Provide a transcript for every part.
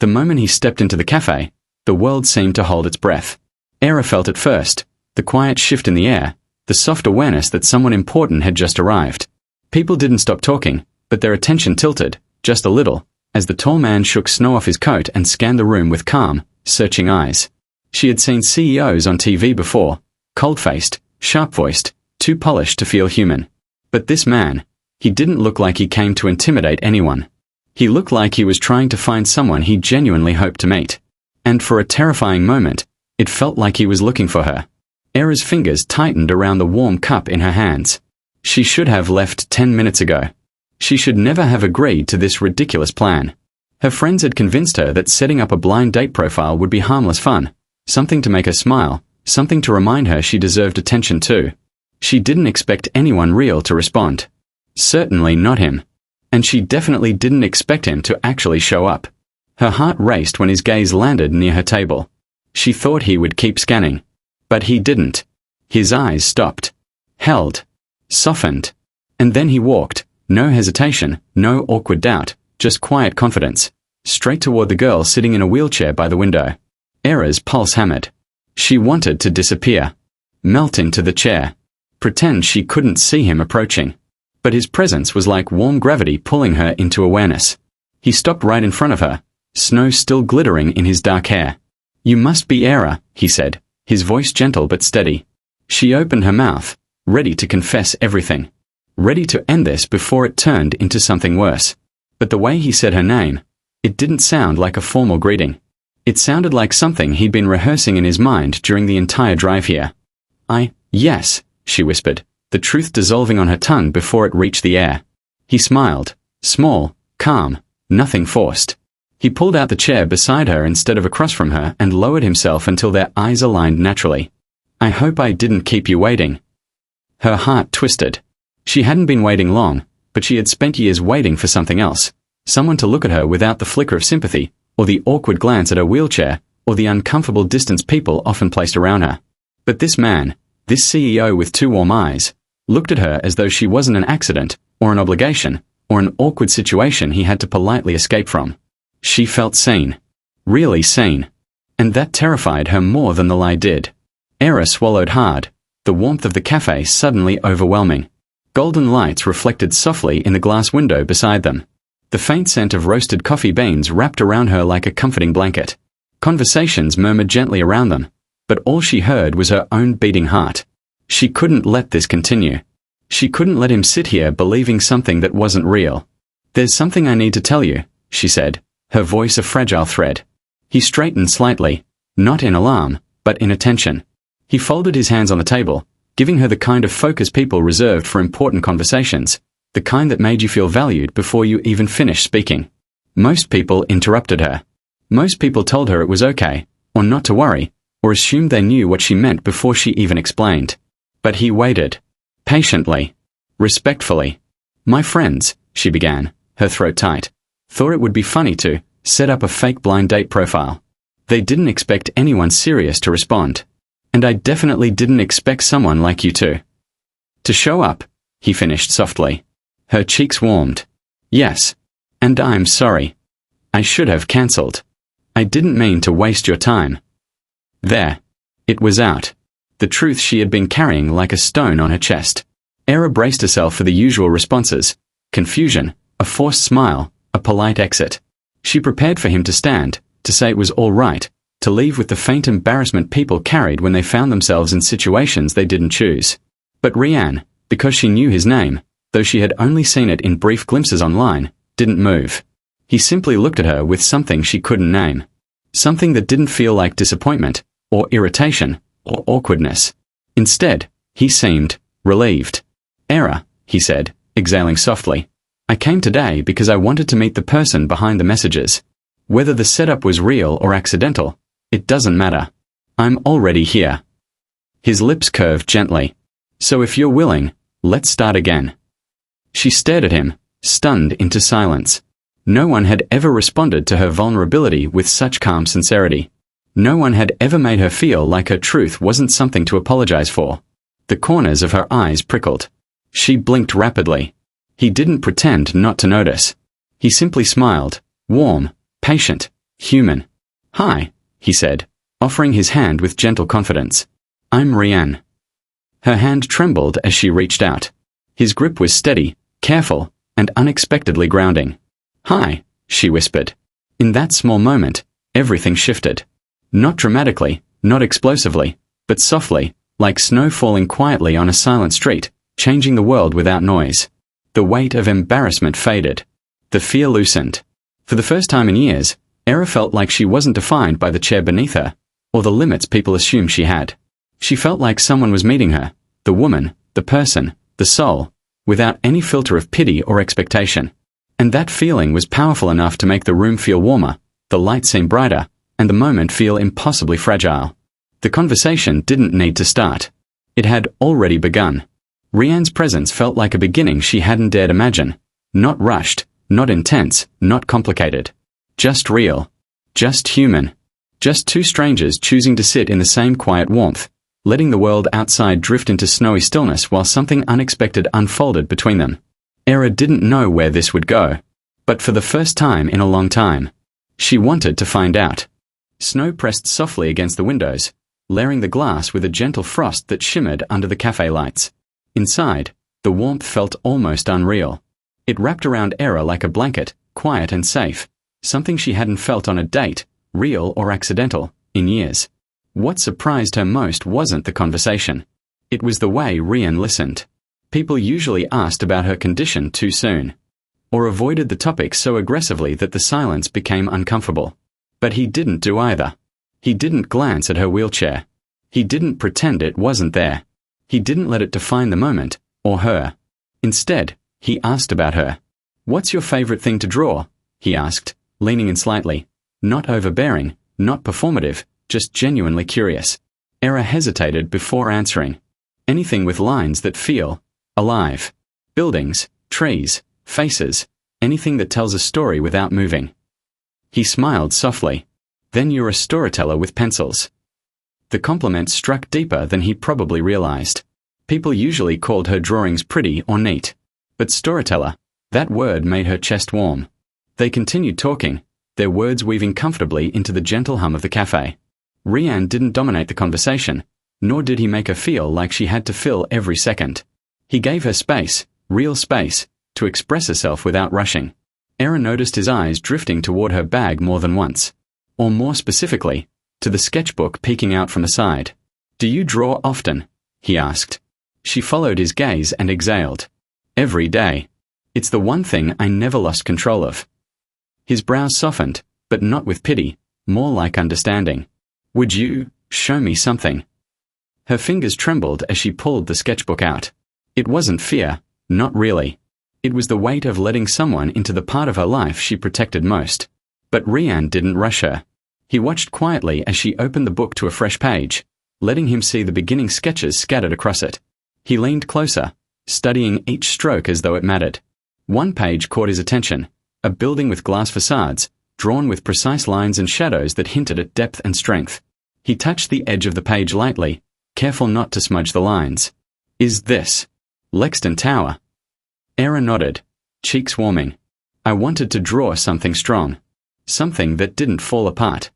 The moment he stepped into the cafe, the world seemed to hold its breath. Era felt it first, the quiet shift in the air, the soft awareness that someone important had just arrived. People didn't stop talking, but their attention tilted, just a little, as the tall man shook snow off his coat and scanned the room with calm, searching eyes. She had seen CEOs on TV before, cold-faced, sharp-voiced, too polished to feel human. But this man, he didn't look like he came to intimidate anyone. He looked like he was trying to find someone he genuinely hoped to meet. And for a terrifying moment, it felt like he was looking for her. Era's fingers tightened around the warm cup in her hands. She should have left 10 minutes ago. She should never have agreed to this ridiculous plan. Her friends had convinced her that setting up a blind date profile would be harmless fun, something to make her smile, something to remind her she deserved attention too. She didn't expect anyone real to respond. Certainly not him. And she definitely didn't expect him to actually show up. Her heart raced when his gaze landed near her table. She thought he would keep scanning. But he didn't. His eyes stopped. Held. Softened. And then he walked, no hesitation, no awkward doubt, just quiet confidence, straight toward the girl sitting in a wheelchair by the window. Era's pulse hammered. She wanted to disappear. Melt into the chair. Pretend she couldn't see him approaching. But his presence was like warm gravity pulling her into awareness. He stopped right in front of her, snow still glittering in his dark hair. "You must be Era," he said, his voice gentle but steady. She opened her mouth, ready to confess everything. Ready to end this before it turned into something worse. But the way he said her name, it didn't sound like a formal greeting. It sounded like something he'd been rehearsing in his mind during the entire drive here. Yes, she whispered, the truth dissolving on her tongue before it reached the air. He smiled, small, calm, nothing forced. He pulled out the chair beside her instead of across from her and lowered himself until their eyes aligned naturally. "I hope I didn't keep you waiting." Her heart twisted. She hadn't been waiting long, but she had spent years waiting for something else. Someone to look at her without the flicker of sympathy, or the awkward glance at her wheelchair, or the uncomfortable distance people often placed around her. But this man, this CEO with two warm eyes, looked at her as though she wasn't an accident, or an obligation, or an awkward situation he had to politely escape from. She felt seen. Really seen. And that terrified her more than the lie did. Era swallowed hard, the warmth of the cafe suddenly overwhelming. Golden lights reflected softly in the glass window beside them. The faint scent of roasted coffee beans wrapped around her like a comforting blanket. Conversations murmured gently around them, but all she heard was her own beating heart. She couldn't let this continue. She couldn't let him sit here believing something that wasn't real. "There's something I need to tell you," she said, her voice a fragile thread. He straightened slightly, not in alarm, but in attention. He folded his hands on the table, giving her the kind of focus people reserved for important conversations, the kind that made you feel valued before you even finished speaking. Most people interrupted her. Most people told her it was okay, or not to worry, or assumed they knew what she meant before she even explained. But he waited. Patiently. Respectfully. "My friends," she began, her throat tight, "thought it would be funny to set up a fake blind date profile. They didn't expect anyone serious to respond. And I definitely didn't expect someone like you to show up," he finished softly. Her cheeks warmed. "Yes. And I'm sorry. I should have cancelled. I didn't mean to waste your time." There. It was out. The truth she had been carrying like a stone on her chest. Era braced herself for the usual responses. Confusion, a forced smile, a polite exit. She prepared for him to stand, to say it was all right, to leave with the faint embarrassment people carried when they found themselves in situations they didn't choose. But Rianne, because she knew his name, though she had only seen it in brief glimpses online, didn't move. He simply looked at her with something she couldn't name. Something that didn't feel like disappointment, or irritation, or awkwardness. Instead, he seemed relieved. "Era," he said, exhaling softly. "I came today because I wanted to meet the person behind the messages. Whether the setup was real or accidental, it doesn't matter. I'm already here." His lips curved gently. "So if you're willing, let's start again." She stared at him, stunned into silence. No one had ever responded to her vulnerability with such calm sincerity. No one had ever made her feel like her truth wasn't something to apologize for. The corners of her eyes prickled. She blinked rapidly. He didn't pretend not to notice. He simply smiled, warm, patient, human. "Hi," he said, offering his hand with gentle confidence. "I'm Rianne." Her hand trembled as she reached out. His grip was steady, careful, and unexpectedly grounding. "Hi," she whispered. In that small moment, everything shifted. Not dramatically, not explosively, but softly, like snow falling quietly on a silent street, changing the world without noise. The weight of embarrassment faded. The fear loosened. For the first time in years, Era felt like she wasn't defined by the chair beneath her, or the limits people assumed she had. She felt like someone was meeting her, the woman, the person, the soul, without any filter of pity or expectation. And that feeling was powerful enough to make the room feel warmer, the light seem brighter, and the moment feel impossibly fragile. The conversation didn't need to start. It had already begun. Rianne's presence felt like a beginning she hadn't dared imagine. Not rushed, not intense, not complicated. Just real. Just human. Just two strangers choosing to sit in the same quiet warmth, letting the world outside drift into snowy stillness while something unexpected unfolded between them. Era didn't know where this would go, but for the first time in a long time, she wanted to find out. Snow pressed softly against the windows, layering the glass with a gentle frost that shimmered under the cafe lights. Inside, the warmth felt almost unreal. It wrapped around Era like a blanket, quiet and safe, something she hadn't felt on a date, real or accidental, in years. What surprised her most wasn't the conversation. It was the way Rian listened. People usually asked about her condition too soon, or avoided the topic so aggressively that the silence became uncomfortable. But he didn't do either. He didn't glance at her wheelchair. He didn't pretend it wasn't there. He didn't let it define the moment, or her. Instead, he asked about her. "What's your favorite thing to draw?" he asked, leaning in slightly. Not overbearing, not performative, just genuinely curious. Era hesitated before answering. Anything with lines that feel alive. Buildings, trees, faces, anything that tells a story without moving. He smiled softly. "Then you're a storyteller with pencils." The compliment struck deeper than he probably realized. People usually called her drawings pretty or neat. But storyteller, that word made her chest warm. They continued talking, their words weaving comfortably into the gentle hum of the cafe. Rianne didn't dominate the conversation, nor did he make her feel like she had to fill every second. He gave her space, real space, to express herself without rushing. Era noticed his eyes drifting toward her bag more than once. Or more specifically, to the sketchbook peeking out from the side. "Do you draw often?" he asked. She followed his gaze and exhaled. "Every day. It's the one thing I never lost control of." His brows softened, but not with pity, more like understanding. "Would you show me something?" Her fingers trembled as she pulled the sketchbook out. It wasn't fear, not really. It was the weight of letting someone into the part of her life she protected most. But Rianne didn't rush her. He watched quietly as she opened the book to a fresh page, letting him see the beginning sketches scattered across it. He leaned closer, studying each stroke as though it mattered. One page caught his attention, a building with glass facades, drawn with precise lines and shadows that hinted at depth and strength. He touched the edge of the page lightly, careful not to smudge the lines. "Is this Lexington Tower?" Era nodded, cheeks warming. "I wanted to draw something strong. Something that didn't fall apart."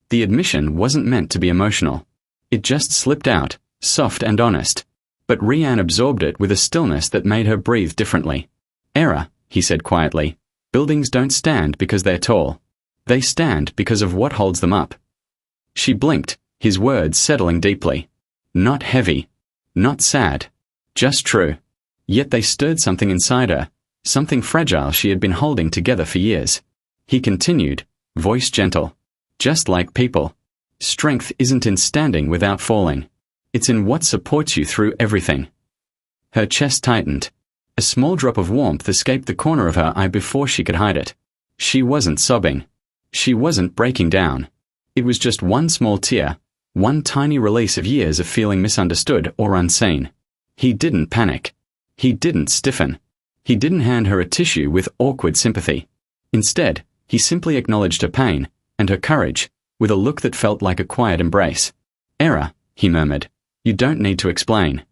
The admission wasn't meant to be emotional. It just slipped out, soft and honest. But Rianne absorbed it with a stillness that made her breathe differently. "Era," he said quietly, "buildings don't stand because they're tall. They stand because of what holds them up." She blinked, his words settling deeply. Not heavy. Not sad. Just true. Yet they stirred something inside her, something fragile she had been holding together for years. He continued, voice gentle. "Just like people. Strength isn't in standing without falling. It's in what supports you through everything." Her chest tightened. A small drop of warmth escaped the corner of her eye before she could hide it. She wasn't sobbing. She wasn't breaking down. It was just one small tear, one tiny release of years of feeling misunderstood or unseen. He didn't panic. He didn't stiffen. He didn't hand her a tissue with awkward sympathy. Instead, he simply acknowledged her pain and her courage with a look that felt like a quiet embrace. "Era," he murmured, "you don't need to explain."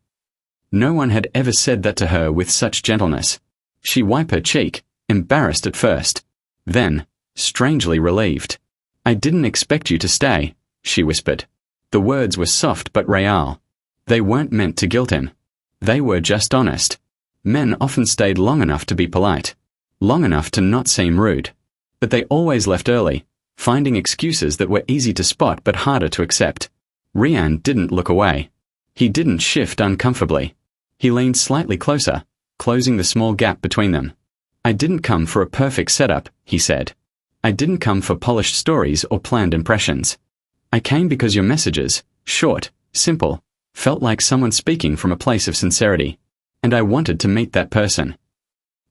No one had ever said that to her with such gentleness. She wiped her cheek, embarrassed at first. Then, strangely relieved. I didn't expect you to stay, she whispered. The words were soft but real. They weren't meant to guilt him. They were just honest. Men often stayed long enough to be polite, long enough to not seem rude. But they always left early, finding excuses that were easy to spot but harder to accept. Rian didn't look away. He didn't shift uncomfortably. He leaned slightly closer, closing the small gap between them. I didn't come for a perfect setup, he said. I didn't come for polished stories or planned impressions. I came because your messages, short, simple, felt like someone speaking from a place of sincerity. And I wanted to meet that person.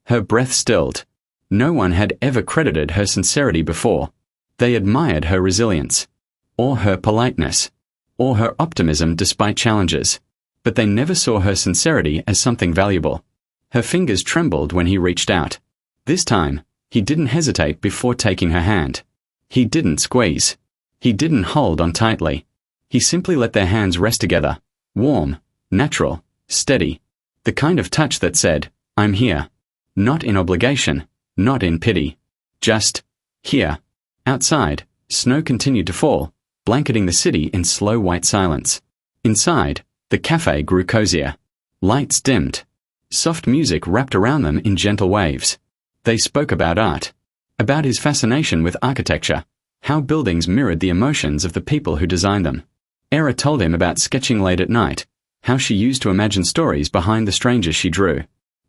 Her breath stilled. No one had ever credited her sincerity before. They admired her resilience, or her politeness, or her optimism despite challenges. But they never saw her sincerity as something valuable. Her fingers trembled when he reached out. This time, he didn't hesitate before taking her hand. He didn't squeeze. He didn't hold on tightly. He simply let their hands rest together, warm, natural, steady. The kind of touch that said, I'm here. Not in obligation, not in pity. Just, here. Outside, snow continued to fall, blanketing the city in slow white silence. Inside, the cafe grew cozier. Lights dimmed. Soft music wrapped around them in gentle waves. They spoke about art. About his fascination with architecture. How buildings mirrored the emotions of the people who designed them. Era told him about sketching late at night, how she used to imagine stories behind the strangers she drew.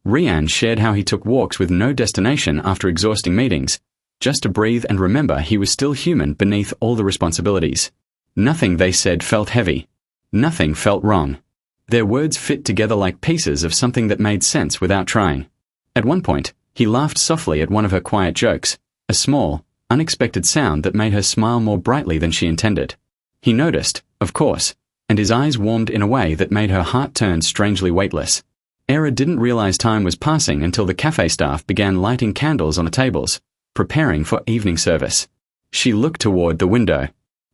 Rian shared how he took walks with no destination after exhausting meetings, just to breathe and remember he was still human beneath all the responsibilities. Nothing they said felt heavy. Nothing felt wrong. Their words fit together like pieces of something that made sense without trying. At one point, he laughed softly at one of her quiet jokes, a small, unexpected sound that made her smile more brightly than she intended. He noticed, of course, and his eyes warmed in a way that made her heart turn strangely weightless. Era didn't realize time was passing until the cafe staff began lighting candles on the tables, preparing for evening service. She looked toward the window.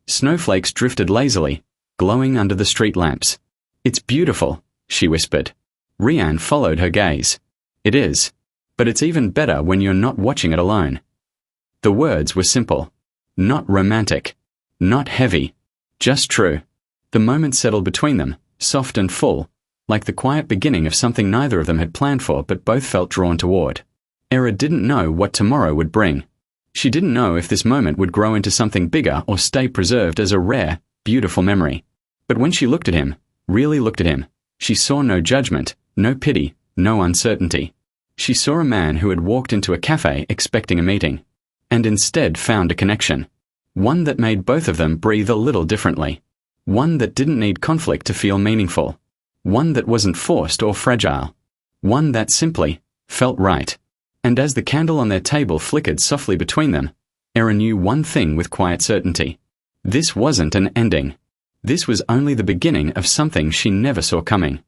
Snowflakes drifted lazily, glowing under the street lamps. It's beautiful, she whispered. Rian followed her gaze. It is. But it's even better when you're not watching it alone. The words were simple. Not romantic. Not heavy. Just true. The moment settled between them, soft and full, like the quiet beginning of something neither of them had planned for but both felt drawn toward. Era didn't know what tomorrow would bring. She didn't know if this moment would grow into something bigger or stay preserved as a rare, beautiful memory. But when she looked at him, really looked at him, she saw no judgment, no pity, no uncertainty. She saw a man who had walked into a cafe expecting a meeting, and instead found a connection. One that made both of them breathe a little differently. One that didn't need conflict to feel meaningful. One that wasn't forced or fragile. One that simply felt right. And as the candle on their table flickered softly between them, Era knew one thing with quiet certainty. This wasn't an ending. This was only the beginning of something she never saw coming.